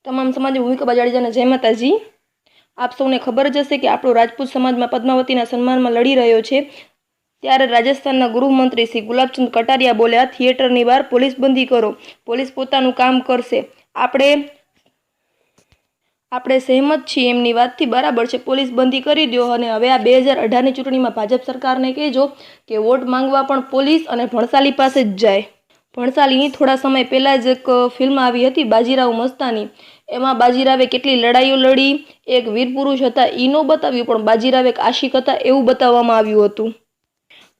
તમામ સમાજની ભૂમિકા બજાડી અને જય માતાજી। આપ સૌને ખબર જ હશે કે આપણો રાજપૂત સમાજમાં પદ્માવતીના સન્માનમાં લડી રહ્યો છે ત્યારે રાજસ્થાનના ગૃહમંત્રી શ્રી ગુલાબચંદ કટારિયા બોલ્યા, થિયેટરની બહાર પોલીસ બંધી કરો, પોલીસ પોતાનું કામ કરશે। આપણે સહેમત છીએ એમની વાતથી, બરાબર છે, પોલીસ બંધી કરી દો। અને હવે આ 2018ની ચૂંટણીમાં ભાજપ સરકારને કહેજો કે વોટ માંગવા પણ પોલીસ અને ભણસાલી પાસે જ જાય। ભણસાલીની થોડા સમય પહેલાં જ એક ફિલ્મ આવી હતી બાજીરાવ મસ્તાની। એમાં બાજીરાવે કેટલી લડાઈઓ લડી, એક વીર પુરુષ હતા એ ન બતાવ્યું, પણ બાજીરાવ એક આશિક હતા એવું બતાવવામાં આવ્યું હતું।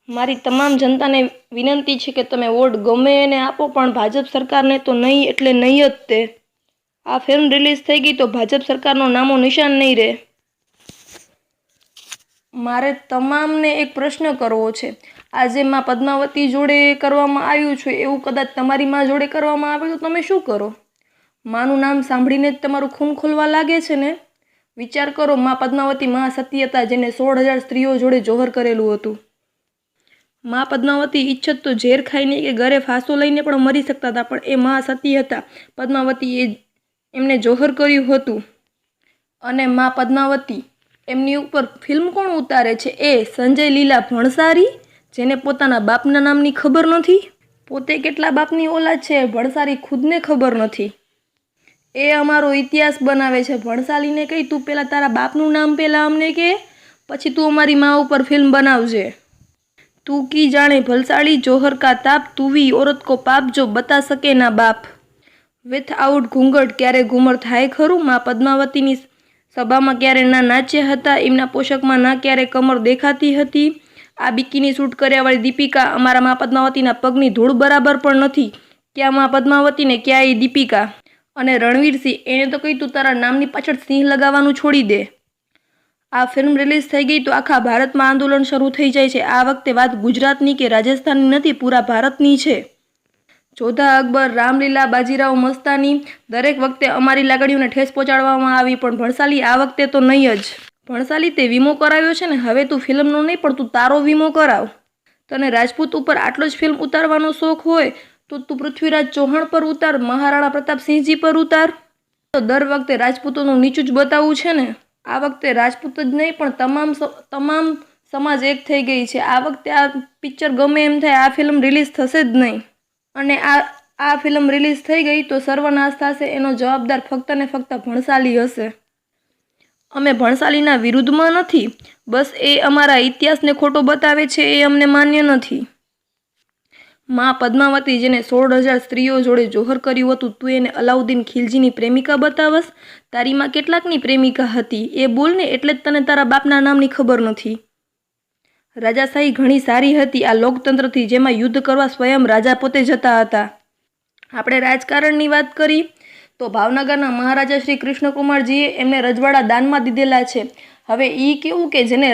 મારી તમામ જનતાને વિનંતી છે કે તમે વોટ ગમે એને આપો, પણ ભાજપ સરકારને તો નહીં એટલે નહીં જ તે। આ ફિલ્મ રિલીઝ થઈ ગઈ તો ભાજપ સરકારનો નામો નિશાન નહીં રહે। મારે તમામને એક પ્રશ્ન કરવો છે, આજે માં પદ્માવતી જોડે કરવામાં આવ્યું છે એવું કદાચ તમારી માં જોડે કરવામાં આવે તો તમે શું કરો? માનું નામ સાંભળીને જ તમારું ખૂન ખોલવા લાગે છે ને? વિચાર કરો, માં પદ્માવતી મહાસતી હતા જેને 16,000 સ્ત્રીઓ જોડે જોહર કરેલું હતું। માં પદ્માવતી ઈચ્છત તો ઝેર ખાઈને કે ઘરે ફાંસો લઈને પણ મરી શકતા હતા, પણ એ મહાસતી હતા। પદ્માવતીએ એમને જોહર કર્યું હતું। અને માં પદ્માવતી એમની ઉપર ફિલ્મ કોણ ઉતારે છે? એ સંજય લીલા ભણસારી, જેને પોતાના બાપના નામની ખબર નથી। પોતે કેટલા બાપની ઓલાદ છે ભણસારી ખુદને ખબર નથી। એ અમારો ઇતિહાસ બનાવે છે। ભણસાલીને કહી, તું પેલા તારા બાપનું નામ પેલા અમને કહે, પછી તું અમારી માં ઉપર ફિલ્મ બનાવજે। તું કી જાણે ભલસાળી જોહર કા તાપ, તુવી औरत को पाप जो बता सके ना बाप। વિથઆઉટ ઘૂંઘટ ક્યારે ઘૂમર થાય ખરું? માં પદ્માવતીની સભામાં ક્યારે ના નાચ્યા હતા? એમના પોશાકમાં ના ક્યારે કમર દેખાતી હતી? આ બિકીની શૂટ કર્યાવાળી દીપિકા અમારા માં પદ્માવતીના પગની ધૂળ બરાબર પણ નથી। ક્યાં માં પદ્માવતી ને ક્યાં એ દીપિકા? અને રણવીરસિંહ, એને તો કહી તું તારા નામની પાછળ સિંહ લગાવવાનું છોડી દે। આ ફિલ્મ રિલીઝ થઈ ગઈ તો આખા ભારતમાં આંદોલન શરૂ થઈ જાય છે। આ વખતે વાત ગુજરાતની કે રાજસ્થાનની નથી, પૂરા ભારતની છે। જોધા અકબર, રામલીલા, બાજીરાવ મસ્તાની, દરેક વખતે અમારી લાગણીઓને ઠેસ પહોંચાડવામાં આવી, પણ ભણસાલી આ વખતે તો નહીં જ। ભણસાલી, તે વીમો કરાવ્યો છે ને, હવે તું ફિલ્મનો નહીં પણ તું તારો વીમો કરાવ। તને રાજપૂત ઉપર આટલો જ ફિલ્મ ઉતારવાનો શોખ હોય તો તું પૃથ્વીરાજ ચૌહાણ પર ઉતાર, મહારાણા પ્રતાપસિંહજી પર ઉતાર। તો દર વખતે રાજપૂતોનું નીચું જ બતાવવું છે ને? આ વખતે રાજપૂત જ નહીં પણ તમામ સમાજ એક થઈ ગઈ છે। આ વખતે આ પિક્ચર ગમે એમ થાય આ ફિલ્મ રિલીઝ થશે જ નહીં। અને આ ફિલ્મ રિલીઝ થઈ ગઈ તો સર્વનાશ થશે, એનો જવાબદાર ફક્ત ને ફક્ત ભણસાલી હશે। અમે ભણસાલીના વિરુદ્ધમાં નથી, બસ એ અમારા ઇતિહાસને ખોટો બતાવે છે એ અમને માન્ય નથી। માં પદ્માવતી, જેને 16,000 સ્ત્રીઓ જોડે જોહર કર્યું હતું, તું એને અલાઉદ્દીન ખિલજીની પ્રેમિકા બતાવસ? તારી માં કેટલાકની પ્રેમિકા હતી એ બોલ ને, એટલે જ તને તારા બાપના નામની ખબર નથી। રાજાશાહી ઘણી સારી હતી આ લોકતંત્રથી, જેમાં યુદ્ધ કરવા સ્વયં રાજા પોતે જતા હતા। આપણે રાજકારણની વાત કરી તો ભાવનગરના મહારાજા શ્રી કૃષ્ણકુમારજીએ એમને રજવાડા દાનમાં દીધેલા છે। હવે એ કેવું કે જેને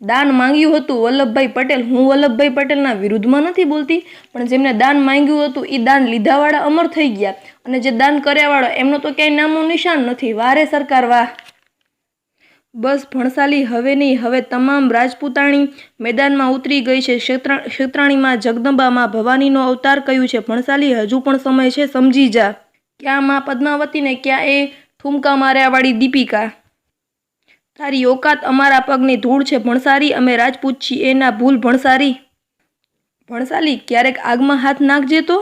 દાન માંગ્યું હતું વલ્લભભાઈ પટેલ, હું વલ્લભભાઈ પટેલના વિરુદ્ધમાં નથી બોલતી, પણ જેમને દાન માંગ્યું હતું એ દાન લીધાવાળા અમર થઈ ગયા, અને જે દાન કર્યાવાળો એમનો તો ક્યાંય નામનું નિશાન નથી। વારે સરકાર વાહ! બસ ભણસાલી, હવે નહીં, હવે તમામ રાજપૂતાણી મેદાનમાં ઉતરી ગઈ છે। ક્ષેત્રાણીમાં જગદંબામાં ભવાનીનો અવતાર કયું છે? ભણસાલી, હજુ પણ સમય છે, સમજી જા। ક્યાં માં પદ્માવતી ને ક્યાં એ ઠુમકા માર્યાવાળી દીપિકા? તારી ઓકાત અમારા પગની ધૂળ છે ભણસારી, અમે રાજપૂત છીએ એ ના ભૂલ ભણસારી। ભણસાલી, ક્યારેક આગમાં હાથ નાખજે તો,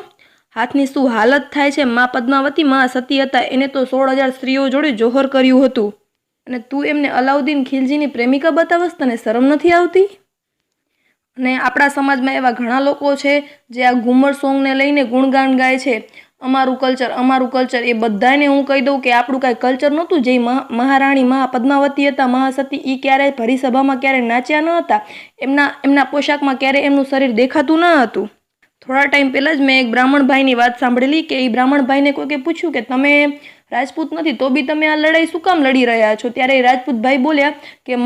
હાથની શું હાલત થાય છે। માં પદ્માવતી મહાસતી હતા, એને તો 16,000 સ્ત્રીઓ જોડે જોહર કર્યું હતું, અને તું એમને અલાઉદ્દીન ખિલજીની પ્રેમિકા બતાવસ? તને શરમ નથી આવતી? અને આપણા સમાજમાં એવા ઘણા લોકો છે જે આ ઘૂમર સોંગને લઈને ગુણગાન ગાય છે, અમારું કલ્ચર, અમારું કલ્ચર। એ બધાને હું કહી દઉં કે આપણું કાંઈ કલ્ચર નહોતું। જે મહારાણી પદ્માવતી હતા મહાસતી, એ ક્યારેય ભરી સભામાં ક્યારેય નાચ્યા ન હતા, એમના પોશાકમાં ક્યારેય એમનું શરીર દેખાતું ન હતું। થોડા ટાઈમ પહેલાં જ મેં એક બ્રાહ્મણ ભાઈની વાત સાંભળેલી કે એ બ્રાહ્મણ ભાઈને કોઈકે પૂછ્યું કે તમે રાજપૂત નથી તો બી તમે આ લડાઈ શું કામ લડી રહ્યા છો? ત્યારે એ રાજપૂત ભાઈ બોલ્યા કે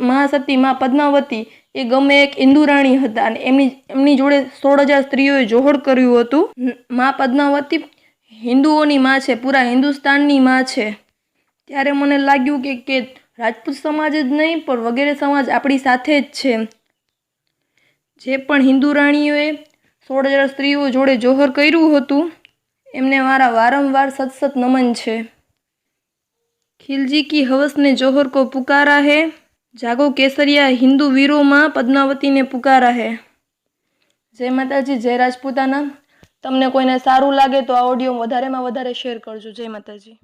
મહાસતી માં પદ્માવતી એ ગમે એક હિન્દુ રાણી હતા, અને એમની જોડે 16,000 સ્ત્રીઓએ જોહર કર્યું હતું। માં પદ્માવતી હિન્દુઓની માં છે, પૂરા હિન્દુસ્તાનની માં છે। ત્યારે મને લાગ્યું કે રાજપૂત સમાજ જ નહીં પણ વગેરે સમાજ આપણી સાથે જ છે। જે પણ હિન્દુ રાણીઓએ 16,000 સ્ત્રીઓ જોડે જોહર કર્યું હતું એમને મારા વારંવાર સતસત નમન છે। खिलजी की हवस ने जौहर को पुकारा है। जागो केसरिया हिंदू वीरों में पद्मावती ने पुकारा है। जय माताजी, जय राजपूताना। तमने कोईने सारू लागे तो आ ऑडियो वधारे में वधारे शेर करजो। जय माताजी।